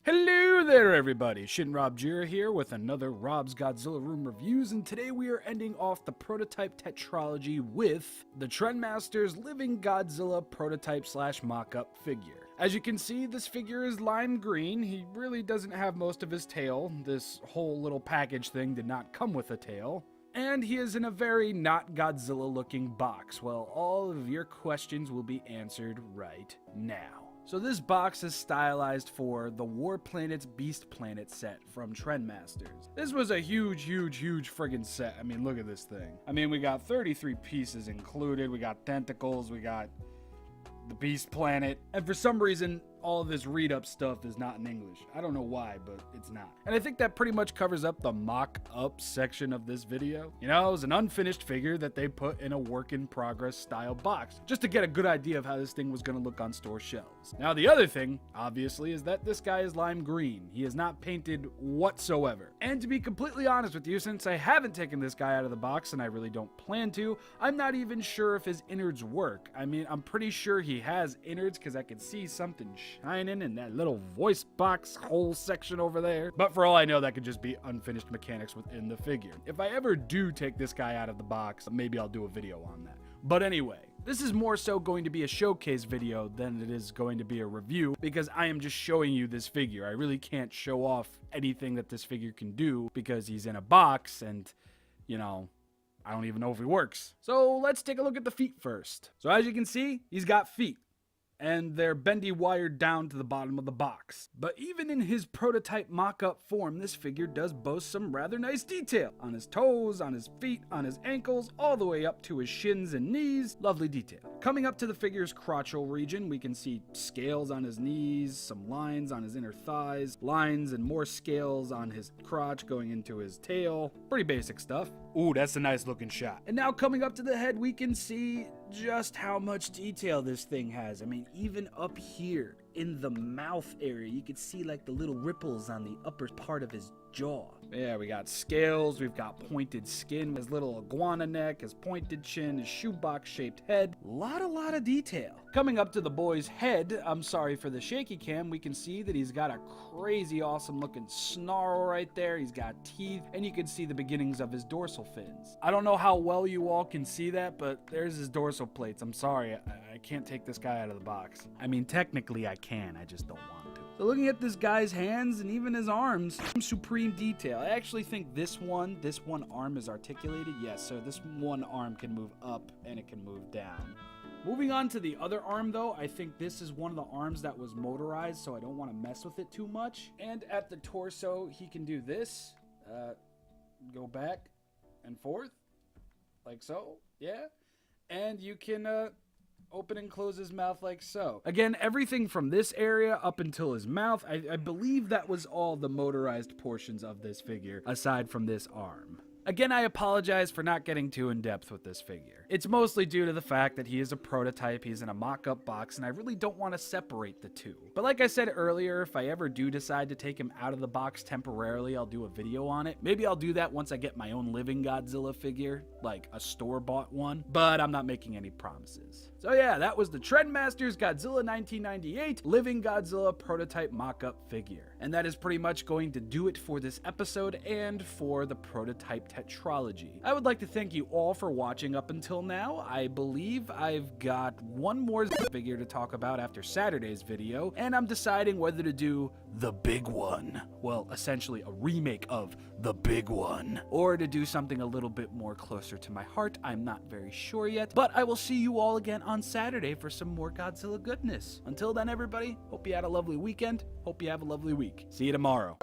Hello there everybody, ShinRobjira here with another Rob's Godzilla Room Reviews, and today we are ending off the prototype tetralogy with the Trendmasters Living Godzilla prototype / mock-up figure. As you can see, this figure is lime green. He really doesn't have most of his tail. This whole little package thing did not come with a tail. And he is in a very not Godzilla looking box. Well, all of your questions will be answered right now. So this box is stylized for the War Planets Beast Planet set from Trendmasters. This was a huge friggin' set. I mean, look at this thing. I mean, we got 33 pieces included. We got tentacles, we got the Beast Planet, and for some reason, all of this read-up stuff is not in English. I don't know why, but it's not. And I think that pretty much covers up the mock-up section of this video. You know, it was an unfinished figure that they put in a work-in-progress style box, just to get a good idea of how this thing was gonna look on store shelves. Now, the other thing, obviously, is that this guy is lime green. He is not painted whatsoever. And to be completely honest with you, since I haven't taken this guy out of the box, and I really don't plan to, I'm not even sure if his innards work. I mean, I'm pretty sure he has innards, because I can see something shining in that little voice box hole section over there. But for all I know, that could just be unfinished mechanics within the figure. If I ever do take this guy out of the box, maybe I'll do a video on that. But anyway, this is more so going to be a showcase video than it is going to be a review, because I am just showing you this figure. I really can't show off anything that this figure can do because he's in a box and, you know, I don't even know if he works. So let's take a look at the feet first. So as you can see, he's got feet, and they're bendy wired down to the bottom of the box. But even in his prototype mock-up form, this figure does boast some rather nice detail. On his toes, on his feet, on his ankles, all the way up to his shins and knees. Lovely detail. Coming up to the figure's crotchal region, we can see scales on his knees, some lines on his inner thighs, lines and more scales on his crotch going into his tail. Pretty basic stuff. Ooh, that's a nice looking shot. And now coming up to the head, we can see just how much detail this thing has. I mean, even up here in the mouth area, you can see like the little ripples on the upper part of his jaw. Yeah, we got scales, we've got pointed skin, his little iguana neck, his pointed chin, his shoebox shaped head. Lot of detail. Coming up to the boy's head, I'm sorry for the shaky cam, we can see that he's got a crazy awesome looking snarl right there. He's got teeth, and you can see the beginnings of his dorsal fins. I don't know how well you all can see that, but there's his dorsal plates. I'm sorry, I can't take this guy out of the box. I mean, technically I can, I just don't want to. So looking at this guy's hands and even his arms, some supreme detail. I actually think this one arm is articulated. Yes, so this one arm can move up and it can move down. Moving on to the other arm though, I think this is one of the arms that was motorized, so I don't want to mess with it too much. And at the torso, he can do this, go back and forth, like so, yeah. And you can, open and close his mouth like so. Again, everything from this area up until his mouth, I believe that was all the motorized portions of this figure, aside from this arm. Again, I apologize for not getting too in-depth with this figure. It's mostly due to the fact that he is a prototype, he's in a mock-up box, and I really don't want to separate the two. But like I said earlier, if I ever do decide to take him out of the box temporarily, I'll do a video on it. Maybe I'll do that once I get my own living Godzilla figure, like a store-bought one, but I'm not making any promises. So yeah, that was the Trendmasters Godzilla 1998 Living Godzilla prototype mock-up figure. And that is pretty much going to do it for this episode and for the prototype tetralogy. I would like to thank you all for watching up until now. I believe I've got one more figure to talk about after Saturday's video, and I'm deciding whether to do the big one. Well, essentially a remake of the big one, or to do something a little bit more closer to my heart. I'm not very sure yet, but I will see you all again on Saturday for some more Godzilla goodness. Until then, everybody, hope you had a lovely weekend. Hope you have a lovely week. See you tomorrow.